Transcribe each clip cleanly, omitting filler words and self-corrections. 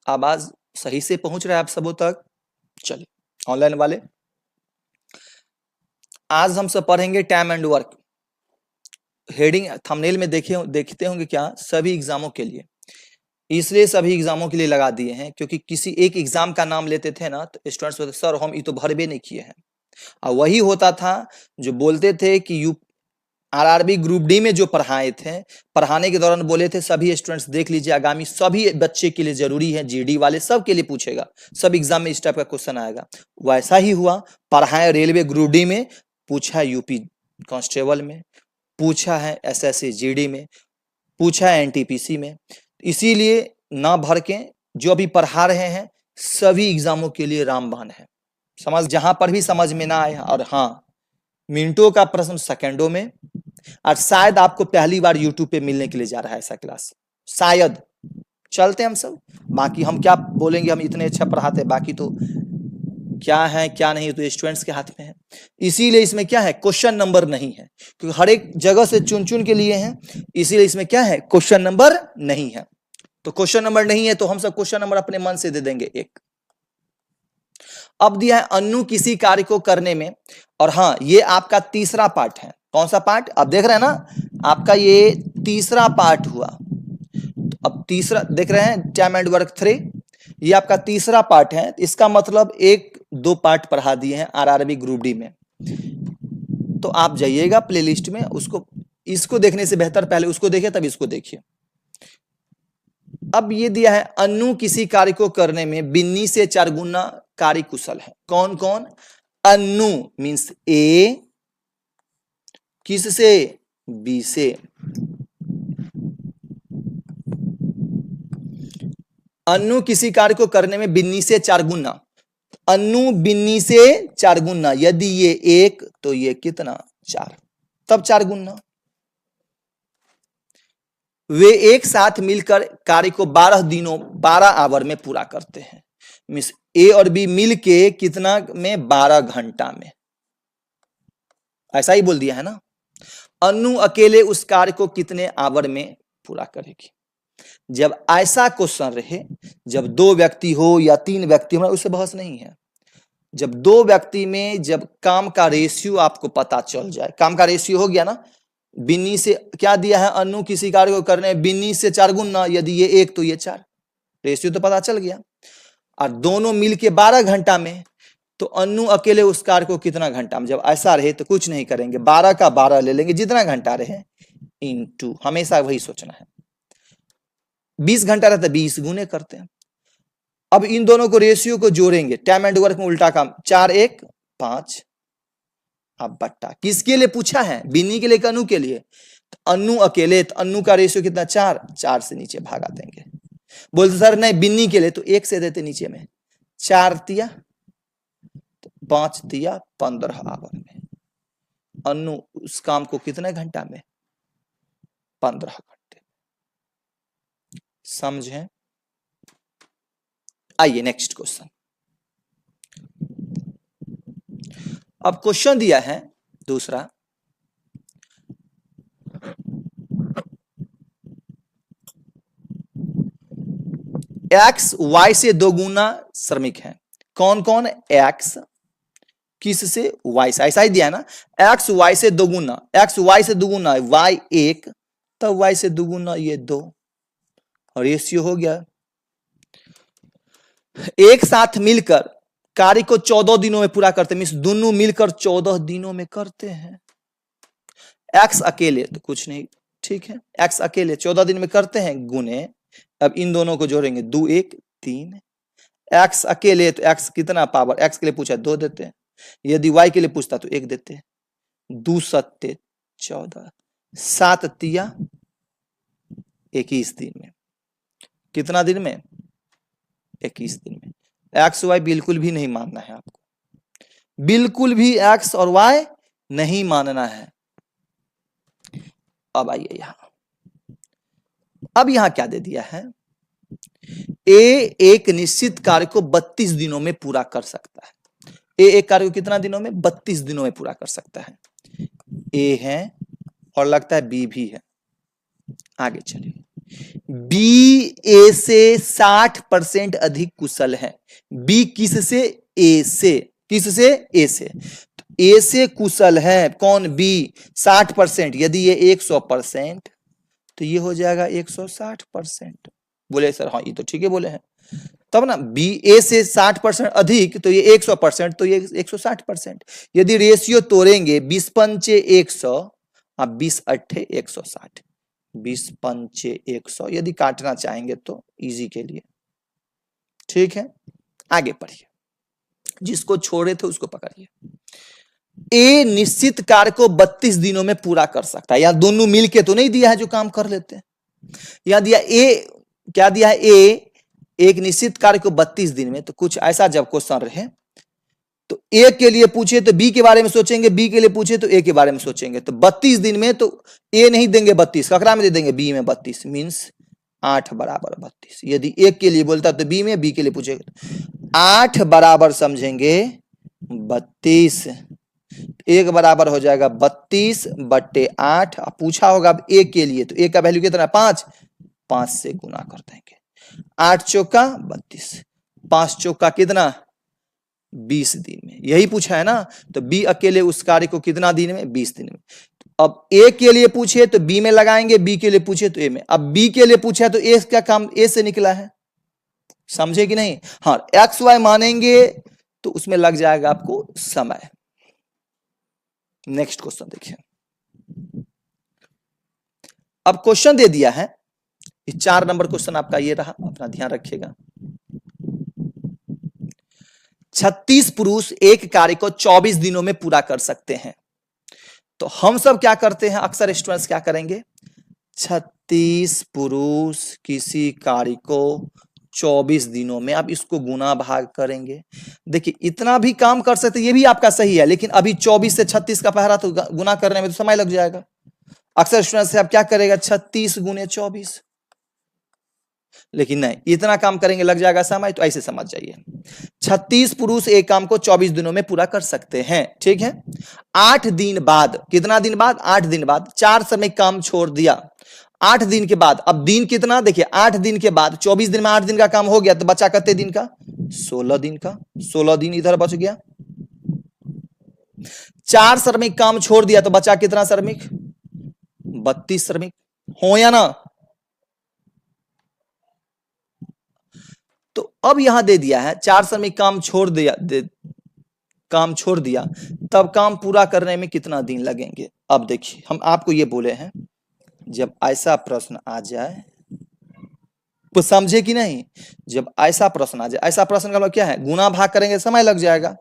आवाज सही से पहुंच रहा है आप सबों तक? चलिए ऑनलाइन वाले, आज हम सब पढ़ेंगे time and work. Heading thumbnail में देखते होंगे क्या, सभी एग्जामों के लिए, इसलिए सभी एग्जामों के लिए लगा दिए हैं, क्योंकि किसी एक एग्जाम का नाम लेते थे ना तो स्टूडेंट्स बोलते सर हम ये तो भरबे नहीं किए हैं। और वही होता था जो बोलते थे कि आरआरबी ग्रुप डी में जो पढ़ाए थे, पढ़ाने के दौरान बोले थे सभी स्टूडेंट्स देख लीजिए, आगामी सभी बच्चे के लिए जरूरी है, जीडी वाले सब के लिए पूछेगा, सब एग्जाम में इस टाइप का क्वेश्चन आएगा। वैसा ही हुआ, पढ़ाए रेलवे ग्रुप डी में, पूछा यूपी कांस्टेबल में, पूछा है एसएससी जीडी में, पूछा है एनटीपीसी में। इसीलिए ना भर के जो अभी पढ़ा रहे हैं सभी एग्जामों के लिए रामबाण है। समझ, जहां पर भी समझ में ना आए, और हाँ मिनटों का प्रश्न सेकंडों में, और शायद आपको पहली बार यूट्यूब पे मिलने के लिए जा रहा है ऐसा क्लास, शायद। चलते हम सब, बाकी हम क्या बोलेंगे, हम इतने अच्छा पढ़ाते हैं, बाकी तो क्या है क्या नहीं तो स्टूडेंट्स के हाथ में है। इसीलिए इसमें क्या है, क्वेश्चन नंबर नहीं है, क्योंकि हर एक जगह से चुन चुन के लिए हैं, इसीलिए इसमें क्या है, क्वेश्चन नंबर नहीं है। तो क्वेश्चन नंबर नहीं है तो हम सब क्वेश्चन नंबर अपने मन से दे देंगे एक। अब दिया है अन्नू किसी कार्य को करने में, और हाँ ये आपका तीसरा पार्ट है। कौन सा पार्ट आप देख रहे हैं ना, आपका ये तीसरा पार्ट हुआ। तो अब तीसरा देख रहे हैं, टाइम एंड वर्क 3, ये आपका तीसरा पार्ट है। इसका मतलब 1-2 पार्ट पढ़ा दिए हैं आरआरबी ग्रुप डी में। तो आप जाइएगा प्लेलिस्ट में, उसको इसको देखने से बेहतर पहले उसको देखिए तब इसको देखिए। अब ये दिया है अन्नू किसी कार्य को करने में बिन्नी से 4 गुना कार्य कुशल है। कौन कौन? अन्नू मींस ए, किससे? बी से। अन्नू किसी कार्य को करने में बिन्नी से 4 गुना, अन्नू बिन्नी से 4 गुना, यदि ये 1 तो ये कितना 4, तब 4 गुना। वे एक साथ मिलकर कार्य को 12 आवर में पूरा करते हैं। मींस ए और बी मिलके कितना में, 12 घंटा में। ऐसा ही बोल दिया है ना। अन्नू अकेले उस कार्य को कितने आवर में पूरा करेगी? जब ऐसा क्वेश्चन रहे, जब 2 व्यक्ति हो या 3 व्यक्ति हो, उससे बहस नहीं है। जब 2 व्यक्ति में जब काम का रेशियो आपको पता चल जाए, काम का रेशियो हो गया ना, बिन्नी से क्या दिया है, अन्नू किसी कार्य को करने बिन्नी से 4 गुना, यदि ये 1 तो ये 4, रेशियो तो पता चल गया। और दोनों मिलके 12 घंटा में, तो अन्नू अकेले उस कार्य को कितना घंटा में? जब ऐसा रहे तो कुछ नहीं करेंगे, 12 का 12 ले लेंगे, जितना घंटा रहे इनटू, हमेशा वही सोचना है। 20 घंटा रहता है 20 गुने करते हैं। अब इन दोनों को रेशियो को जोड़ेंगे, टाइम एंड वर्क में उल्टा काम, 4 1 5। अब बट्टा किसके लिए पूछा है, बिन्नी के लिए, अन्नू के लिए? तो अन्नू अकेले, तो अन्नू का रेशियो कितना 4, 4 से नीचे भागा देंगे। बोलते सर नहीं बिन्नी के लिए, तो 1 से देते नीचे में, 4 तिया 5 तिया 15 आवर में। अन्नू उस काम को कितने घंटा में? 15 घंटे। समझे? आइए नेक्स्ट क्वेश्चन। अब क्वेश्चन दिया है दूसरा, एक्स वाई से 2 गुना श्रमिक है। कौन कौन? एक्स किस से? वाई से। ऐसा ही दिया है ना, एक्स वाई से 2 गुना, एक्स वाई से 2 गुना, वाई 1 तब वाई से 2 गुना ये 2, और रेशियो हो गया। एक साथ मिलकर कार्य को 14 दिनों में पूरा करते हैं, मींस दोनों मिलकर 14 दिनों में करते हैं। एक्स अकेले तो कुछ नहीं, ठीक है, एक्स अकेले 14 दिन में करते हैं, गुने, अब इन दोनों को जोड़ेंगे, 2 1 3। एक्स अकेले तो एक्स कितना पावर, एक्स के लिए पूछा 2 देते हैं, यदि वाई के लिए पूछता तो 1 देते हैं। 2 7 14, 7 तिया 21 दिन में। कितना दिन में? 21 दिन में। एक्स वाई बिल्कुल भी नहीं मानना है आपको, बिल्कुल भी एक्स और वाई नहीं मानना है। अब आइए यहां, अब यहां क्या दे दिया है, ए एक निश्चित कार्य को 32 दिनों में पूरा कर सकता है। ए एक कार्य को कितना दिनों में? 32 दिनों में पूरा कर सकता है। ए है और लगता है बी भी है। आगे चलिए, बी ए से 60% अधिक कुशल है। बी किससे? ए से। किससे? ए से। तो ए से कुशल है कौन? बी 60%। यदि ये 100% तो ये हो जाएगा 160%। बोले सर हाँ ये तो ठीक है बोले हैं। तब ना बी ए से 60% अधिक तो ये 100%, तो ये 160%। यदि रेशियो तोड़ेंगे 20 पंचे 100 और 20 अट्ठे 160, 20 पंचे 100 यदि काटना चाहेंगे तो इजी के लिए। ठीक है, आगे पढ़िए, जिसको छोड़े थे उसको पकड़िए। ए निश्चित कार्य को 32 दिनों में पूरा कर सकता है। यहां दोनों मिलके तो नहीं दिया है जो काम कर लेते हैं। यहां दिया ए, क्या दिया है? ए एक निश्चित कार्य को 32 दिन में। तो कुछ ऐसा जब क्वेश्चन रहे तो ए के लिए पूछे तो बी के बारे में सोचेंगे, बी के लिए पूछे तो ए के बारे में सोचेंगे। तो 32 दिन में तो ए नहीं देंगे 32, ककरा में दे देंगे? बी में 32, मीन्स 8 बराबर 32। यदि एक के लिए बोलता तो बी में, बी के लिए पूछेगा 8 बराबर समझेंगे 32। एक बराबर हो जाएगा 32 बट्टे 8। पूछा होगा अब ए के लिए तो ए का वैल्यू कितना? 5, 5 से गुना कर देंगे। 8 चौका 32, 5 चौका कितना? 20 दिन में। यही पूछा है ना। तो बी अकेले उस कार्य को कितना दिन में? 20 दिन में। अब ए के लिए पूछे तो बी में लगाएंगे, बी के लिए पूछे तो ए में। अब बी के लिए पूछा तो ए का काम ए से निकला है, समझे कि नहीं? हाँ, एक्स वाई मानेंगे तो उसमें लग जाएगा आपको समय। नेक्स्ट क्वेश्चन देखिए। अब क्वेश्चन दे दिया है, 4 नंबर क्वेश्चन आपका ये रहा, अपना ध्यान रखिएगा। 36 पुरुष एक कार्य को 24 दिनों में पूरा कर सकते हैं। तो हम सब क्या करते हैं? अक्सर स्टूडेंट्स क्या करेंगे? 36 पुरुष किसी कार्य को 24 दिनों में, अब इसको गुना भाग करेंगे। देखिए इतना भी काम कर सकते, ये भी आपका सही है, लेकिन अभी 24 से 36 का पहरा तो गुना करने में तो समय लग जाएगा। अक्सर स्टूडेंट से आप क्या करेगा? 36 गुने 24, लेकिन नहीं, इतना काम करेंगे लग जाएगा समय, तो ऐसे समझ जाइए 36 पुरुष एक काम को 24 दिनों में पूरा कर सकते हैं। ठीक है, 8 दिन बाद, कितना दिन बाद? 8 दिन बाद 4 समय काम छोड़ दिया। 8 दिन के बाद, अब दिन कितना? देखिए 8 दिन के बाद 24 दिन में 8 दिन का काम हो गया तो बचा कितने दिन का? 16 दिन का। 16 दिन इधर बच गया। 4 श्रमिक काम छोड़ दिया तो बचा कितना श्रमिक? 32 श्रमिक। हो या ना? तो अब यहां दे दिया है 4 श्रमिक काम छोड़ दिया, काम छोड़ दिया, तब काम पूरा करने में कितना दिन लगेंगे? अब देखिए हम आपको ये बोले हैं, जब ऐसा प्रश्न आ जाए तो समझे कि नहीं? जब ऐसा प्रश्न आ जाए, ऐसा प्रश्न का मतलब क्या है? गुना भाग करेंगे समय लग जाएगा।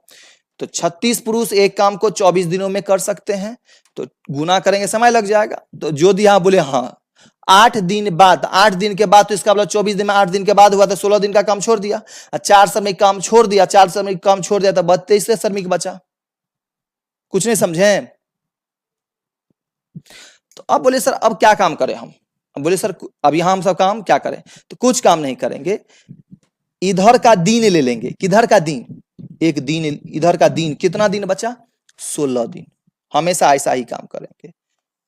तो 36 पुरुष एक काम को 24 दिनों में कर सकते हैं, तो गुना करेंगे समय लग जाएगा। तो जो दिया बोले हाँ 8 दिन बाद, 8 दिन के बाद, तो इसका मतलब 24 दिन में 8 दिन के बाद हुआ तो 16 दिन का काम छोड़ दिया। 4 श्रमिक काम छोड़ दिया, 4 श्रमिक काम छोड़ दिया तो 32 श्रमिक बचा। कुछ नहीं समझे? तो अब बोले सर अब क्या काम करें हम? अब बोले सर अब यहां हम सब काम क्या करें? तो कुछ काम नहीं करेंगे, इधर का दिन ले लेंगे। किधर का दिन? एक दिन, इधर का दिन कितना दिन बचा? 16 दिन। हमेशा ऐसा ही काम करेंगे,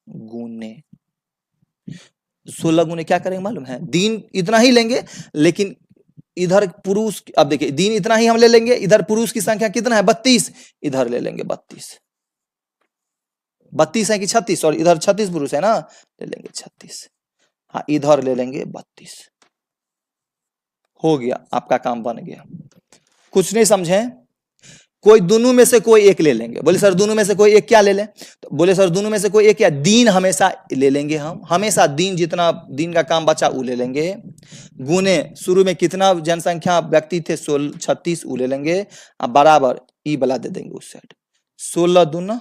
गुने 16 गुने क्या करेंगे मालूम है? दिन इतना ही लेंगे, लेकिन इधर पुरुष, अब देखिए दिन इतना ही हम ले लेंगे, इधर पुरुष की संख्या कितना है? 32, इधर ले लेंगे 32। 32 है कि 36? और इधर 36 पुरुष है ना, ले लेंगे 36। हाँ इधर ले लेंगे 32। हो गया, आपका काम बन गया। कुछ नहीं समझे? कोई दोनों में से कोई एक ले लेंगे। बोले सर दोनों में से कोई एक क्या ले लें? तो बोले सर दोनों में से कोई एक क्या? दिन हमेशा ले लेंगे हम, हमेशा दिन, जितना दिन का काम बचा वो ले लेंगे। गुने शुरू में कितना जनसंख्या व्यक्ति थे? 36, वो ले लेंगे। अब बराबर ई वाला दे देंगे उस साइड। 16 दूना,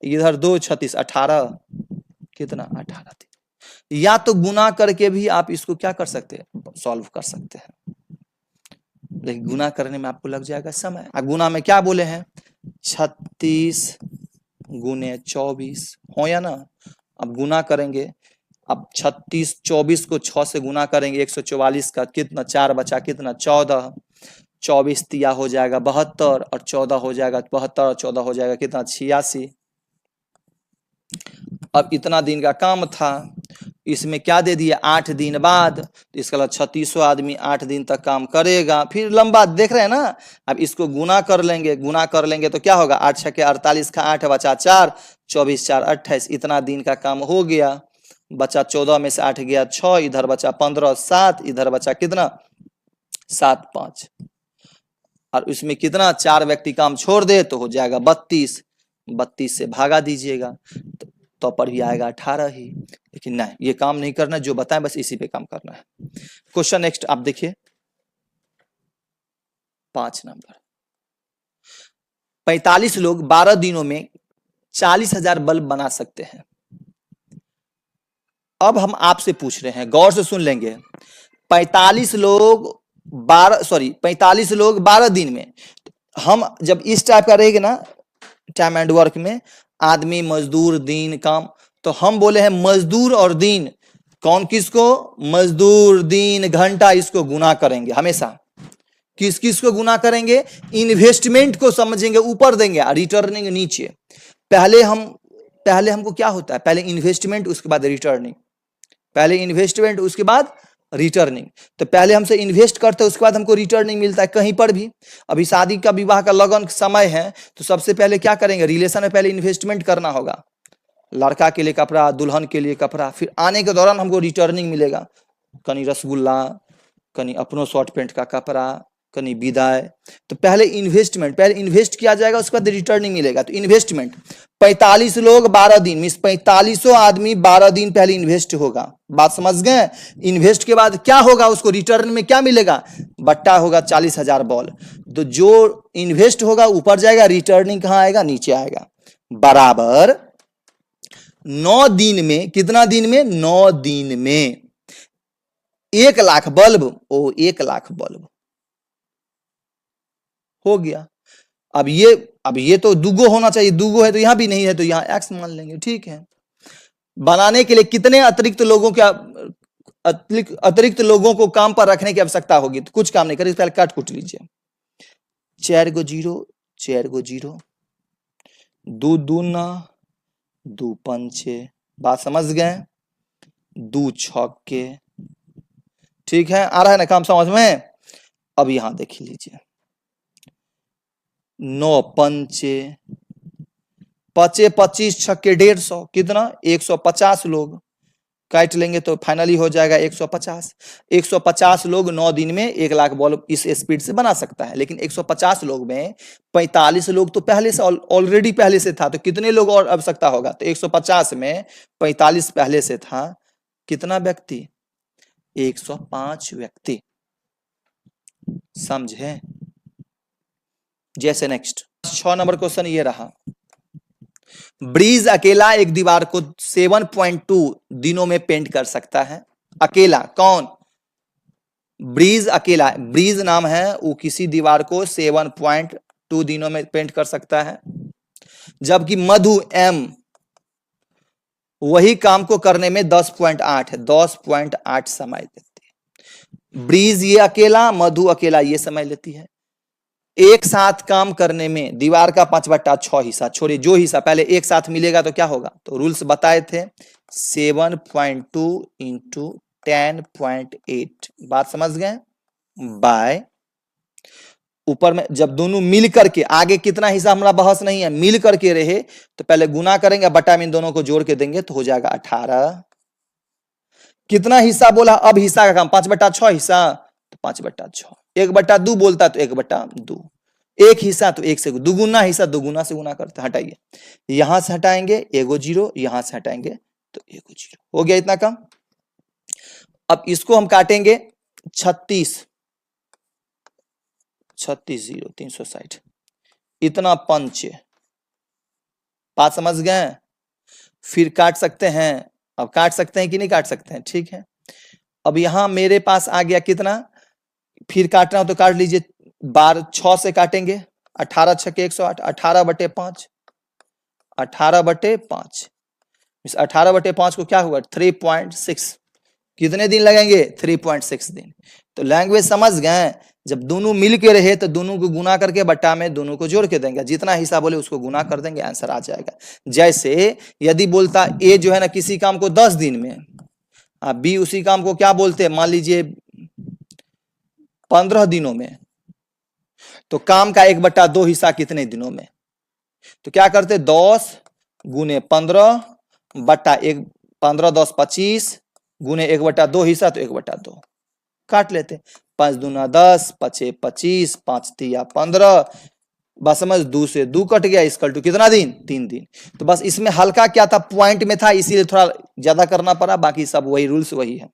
इधर 2 36, 18, कितना? 18 दिन। या तो गुना करके भी आप इसको क्या कर सकते हैं? सॉल्व कर सकते हैं, लेकिन गुना करने में आपको लग जाएगा समय। गुना में क्या बोले हैं? 36 गुने 24, हो या ना? अब गुना करेंगे, अब 36 24 को 6 से गुना करेंगे, 144 का कितना? 4 बचा कितना? 14। 24 तिया हो जाएगा 72, और 14 हो जाएगा 72, और 14 हो जाएगा कितना? 86। अब इतना दिन का काम था, इसमें क्या दे दिया 8 दिन बाद, तो इसका मतलब 3600 आदमी 8 दिन तक काम करेगा। फिर लंबा देख रहे हैं ना, अब इसको गुना कर लेंगे तो क्या होगा, 8 छके 48 का 8 बचा 4, 24 4 28, इतना दिन का काम हो गया। बचा 14 में से 8 गया 6, इधर बचा 15 7, इधर बचा कितना 7 5, और इसमें कितना 4 व्यक्ति काम छोड़ दे तो हो जाएगा 32, 32 से भागा दीजिएगा तो पर भी आएगा 18 ही। लेकिन नहीं, ये काम नहीं करना, जो बताएं बस इसी पे काम करना है। क्वेश्चन नेक्स्ट आप देखिए 5 नंबर, 45 लोग 12 दिनों में 40,000 बल्ब बना सकते हैं। अब हम आपसे पूछ रहे हैं, गौर से सुन लेंगे, 45 लोग 12 दिन में, हम जब इस टाइप का रहेगा ना टाइम एंड वर्क में, आदमी मजदूर दिन काम, तो हम बोले हैं मजदूर और दिन, कौन किसको, मजदूर दिन घंटा, इसको गुना करेंगे हमेशा। किस किस को गुना करेंगे, इन्वेस्टमेंट को समझेंगे ऊपर देंगे और रिटर्निंग नीचे। पहले हमको क्या होता है, पहले इन्वेस्टमेंट उसके बाद रिटर्निंग, पहले इन्वेस्टमेंट उसके बाद रिटर्निंग। तो पहले हमसे इन्वेस्ट करते हैं, उसके बाद हमको रिटर्निंग मिलता है। कहीं पर भी अभी शादी का विवाह का लगन समय है, तो सबसे पहले क्या करेंगे, रिलेशन में पहले इन्वेस्टमेंट करना होगा, लड़का के लिए कपड़ा, दुल्हन के लिए कपड़ा, फिर आने के दौरान हमको रिटर्निंग मिलेगा, कहीं रसगुल्ला, कहीं अपनों शॉर्ट पैंट का कपड़ा, कहीं विदाई। तो पहले इन्वेस्टमेंट, पहले इन्वेस्ट किया जाएगा, उसके बाद रिटर्निंग मिलेगा। तो इन्वेस्टमेंट 45 लोग 12 दिन, मीन्स 4500 आदमी 12 दिन पहले इन्वेस्ट होगा। बात समझ गए, इन्वेस्ट के बाद क्या होगा, उसको रिटर्न में क्या मिलेगा, बट्टा होगा 40,000 बॉल। तो जो इन्वेस्ट होगा ऊपर जाएगा, रिटर्निंग कहां आएगा, नीचे आएगा। बराबर 9 दिन में, कितना दिन में, 9 दिन में 1 लाख बल्ब, 1 लाख बल्ब हो गया। अब ये तो दुगो होना चाहिए, दुगो है तो यहां भी नहीं है, तो यहां एक्स मान लेंगे, ठीक है। बनाने के लिए कितने अतिरिक्त लोगों को काम पर रखने की आवश्यकता होगी, तो कुछ काम नहीं करें, पहले काट कुट लीजिए। 4 गो 0, 4 गो 0, 2 दूना 2 पंचे, बात समझ गए, 2 छक्के, ठीक है, आ रहा है ना काम समझ में। अब यहां देख लीजिए 9 पंचे, 25 छक्के 150, कितना 150 लोग, काट लेंगे तो फाइनली हो जाएगा 150। 150 लोग 9 दिन में 1 लाख बल्ब इस स्पीड से बना सकता है। लेकिन 150 लोग में 45 लोग तो पहले से ऑलरेडी पहले से था, तो कितने लोग और आवश्यकता होगा, तो 150 में 45 पहले से था, कितना व्यक्ति, 105 व्यक्ति, समझे। जैसे नेक्स्ट 6 नंबर क्वेश्चन ये रहा, ब्रीज अकेला एक दीवार को 7.2 दिनों में पेंट कर सकता है। अकेला कौन, ब्रीज अकेला, ब्रीज नाम है, वो किसी दीवार को 7.2 दिनों में पेंट कर सकता है। जबकि मधु एम वही काम को करने में 10.8 समय लेती है। ब्रीज ये अकेला, मधु अकेला ये समय लेती है। एक साथ काम करने में दीवार का 5/6 हिस्सा छोड़िए, जो हिस्सा पहले एक साथ मिलेगा तो क्या होगा, तो रूल्स बताए थे 7.2 इंटू 10.8, बात समझ गए, बाय ऊपर में जब दोनों मिल करके, आगे कितना हिस्सा हमारा बहस नहीं है, मिल करके रहे तो पहले गुना करेंगे, बटा में इन दोनों को जोड़ के देंगे तो हो जाएगा 18। कितना हिस्सा बोला, अब हिस्सा का काम 5/6 हिस्सा, तो 5/6, 1/2 बोलता तो 1/2, एक हिस्सा तो 1 से दुगुना हिस्सा दुगुना से गुना करते, हटाइए, यहां से हटाएंगे एगो 0, यहां से हटाएंगे तो एगो 0, हो गया इतना काम। अब इसको हम काटेंगे 36 0 360, इतना पंच, बात समझ गए। फिर काट सकते हैं, अब काट सकते हैं कि नहीं काट सकते हैं, ठीक है। अब यहां मेरे पास आ गया कितना, फिर काटना हो तो काट लीजिए, 6 से काटेंगे, 18 छक्के 108, 18/5, 18/5, इस 18/5 को क्या हुआ 3.6, कितने दिन लगेंगे 3.6 दिन। तो लैंग्वेज समझ गए, जब दोनों मिल के रहे तो दोनों को गुना करके बट्टा में दोनों को जोड़ के देंगे, जितना हिस्सा बोले उसको गुना कर देंगे, आंसर आ जाएगा। जैसे यदि बोलता ए जो है ना किसी काम को 10 दिन में, बी उसी काम को क्या बोलते हैं, मान लीजिए 15 दिनों में, तो काम का 1/2 हिस्सा कितने दिनों में, तो क्या करते 10 गुने 15 बट्टा 1, 15 10 25 गुने 1/2 हिस्सा तो 1/2 काट लेते, 5 दूना 10, 5 25, 5 तिया 15, बस समझ 2 से 2 कट गया, इसकल टू कितना दिन, 3 दिन। तो बस इसमें हल्का क्या था, पॉइंट में था, इसीलिए थोड़ा ज्यादा करना पड़ा, बाकी सब वही रूल्स वही है।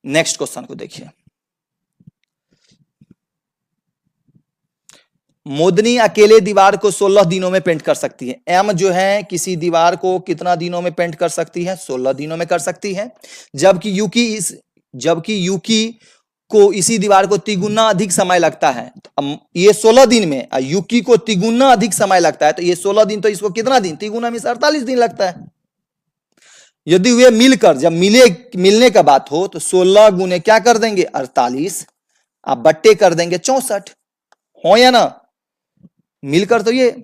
नेक्स्ट क्वेश्चन को देखिए, मोदनी अकेले दीवार को 16 दिनों में पेंट कर सकती है। एम जो है किसी दीवार को कितना दिनों में पेंट कर सकती है, 16 दिनों में कर सकती है। जबकि यूकी को इसी दीवार को तिगुना अधिक समय लगता है। तो ये 16 दिन में, यूकी को तिगुना अधिक समय लगता है, तो ये 16 दिन तो इसको कितना दिन, तिगुना में 48 दिन लगता है। यदि वे मिलकर, जब मिलने का बात हो तो 16 गुने क्या कर देंगे 48, आप बट्टे कर देंगे 64, हो या ना। मिलकर तो ये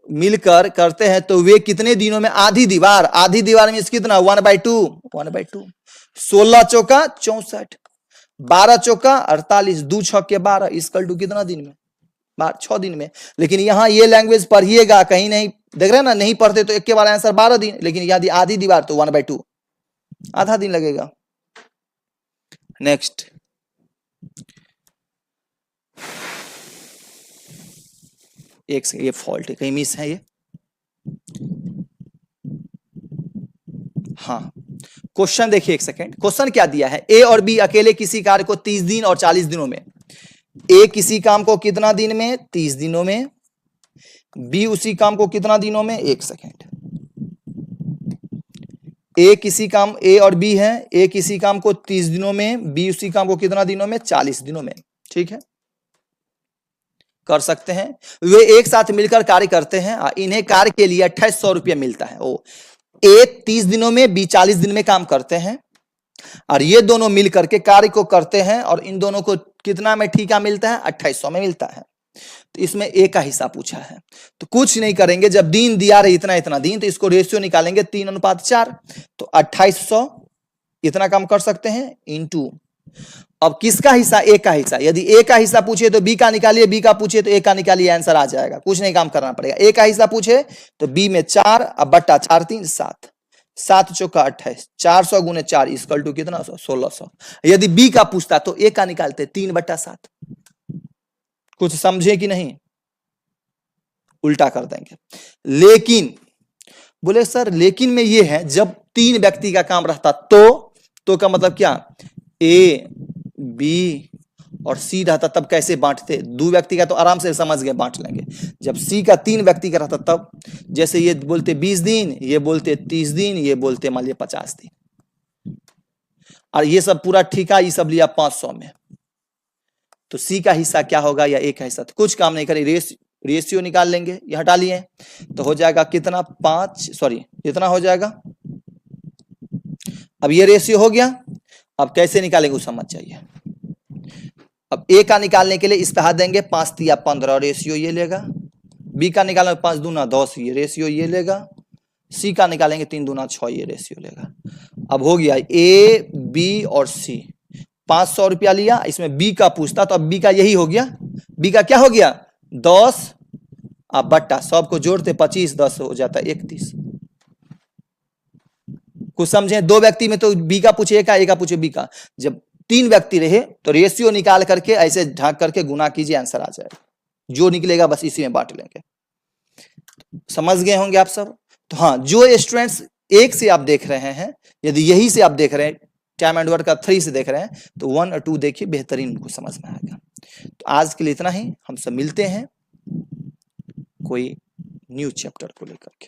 मिलकर करते हैं तो वे कितने दिनों में, आधी दीवार में कितना 1/2, 16 चौका 64, 12 चौका 48, 2 छक्के 12, इसकल टू कितना दिन में, 6 दिन में। लेकिन यहां ये लैंग्वेज पढ़िएगा, कहीं नहीं देख रहे हैं ना, नहीं पढ़ते तो एक के बार आंसर 12 दिन, लेकिन यदि आधी दीवार तो 1/2, आधा दिन लगेगा। नेक्स्ट, एक से ये फॉल्ट है, कहीं मिस है ये, हाँ क्वेश्चन देखिए, एक सेकेंड, क्वेश्चन क्या दिया है, ए और बी अकेले किसी कार्य को 30 दिन और 40 दिनों में, ए किसी काम को कितना दिन में, 30 दिनों में, बी उसी काम को कितना दिनों में, एक सेकेंड, ए और बी है, ए किसी काम को 30 दिनों में, बी उसी काम को कितना दिनों में, 40 दिनों में, ठीक है, कर सकते हैं। वे एक साथ मिलकर कार्य करते हैं, इन्हें कार्य के लिए 2800 रुपया मिलता है। ओ, ए 30 दिनों में, बी 40 दिन में काम करते हैं, और ये दोनों मिलकर के कार्य को करते हैं, और इन दोनों को कितना में ठीका मिलता है, 2800 में मिलता है। तो इसमें ए का हिस्सा पूछा है, तो कुछ नहीं करेंगे, जब दिन दिया रहे इतना दिन, तो इसको रेशियो निकालेंगे 3:4, तो 2800 इतना काम कर सकते हैं, इंटू, अब किसका हिस्सा, ए का हिस्सा, यदि ए का हिस्सा पूछे तो बी का निकालिए, बी का पूछे तो ए का निकालिए, आंसर आ जाएगा, कुछ नहीं काम करना पड़ेगा। ए का हिस्सा पूछे तो बी में 4, अब बट्टा 4 3 7, 7 चौका 28, 400 गुने 4 इसकल टू कितना 1600। यदि बी का पूछता तो ए का निकालते 3/7, कुछ समझे कि नहीं, उल्टा कर देंगे। लेकिन बोले सर, लेकिन में ये है, जब 3 व्यक्ति का काम रहता तो का मतलब क्या, ए बी और सी रहता तब कैसे बांटते, 2 व्यक्ति का तो आराम से समझ गए, बांट लेंगे। जब सी का 3 व्यक्ति का रहता तब, जैसे ये बोलते 20 दिन, ये बोलते 30 दिन, ये बोलते मान लिया 50 दिन, और ये सब पूरा ठीका ये सब लिया 500 में, तो सी का हिस्सा क्या होगा या ए का हिस्सा, तो कुछ काम नहीं करें, रेशियो निकाल लेंगे, ये हटा लिए तो हो जाएगा कितना 5, सॉरी इतना हो जाएगा। अब ये रेशियो हो गया, अब कैसे निकालेंगे वो समझ चाहिए। अब ए का निकालने के लिए इस्तेहा देंगे, 5 तिया 15 रेशियो ये लेगा, बी का निकालेंगे 5 दूना 10 ये रेशियो ये लेगा, सी का निकालेंगे 3 दूना 6 ये रेशियो लेगा। अब हो गया ए बी और सी, 500 रुपया लिया, इसमें बी का पूछता तो अब बी का यही हो गया, बी का क्या हो गया 10, अब बट्टा सबको जोड़ते 25, 10 हो जाता है 31। कुछ समझे, 2 व्यक्ति में तो बी का पूछे ए का पूछे बी का, जब 3 व्यक्ति रहे तो रेशियो निकाल करके ऐसे ढाक करके गुना कीजिए, आंसर आ जाएगा, जो निकलेगा बस इसी में बांट लेंगे। समझ गए होंगे आप सब। तो हाँ, जो स्टूडेंट्स 1 से आप देख रहे हैं, यदि यही से आप देख रहे हैं, टाइम एंड वर्क का 3 से देख रहे हैं, तो 1 और 2 देखिए, बेहतरीन उनको समझ में आएगा। तो आज के लिए इतना ही, हम सब मिलते हैं कोई न्यू चैप्टर को लेकर के।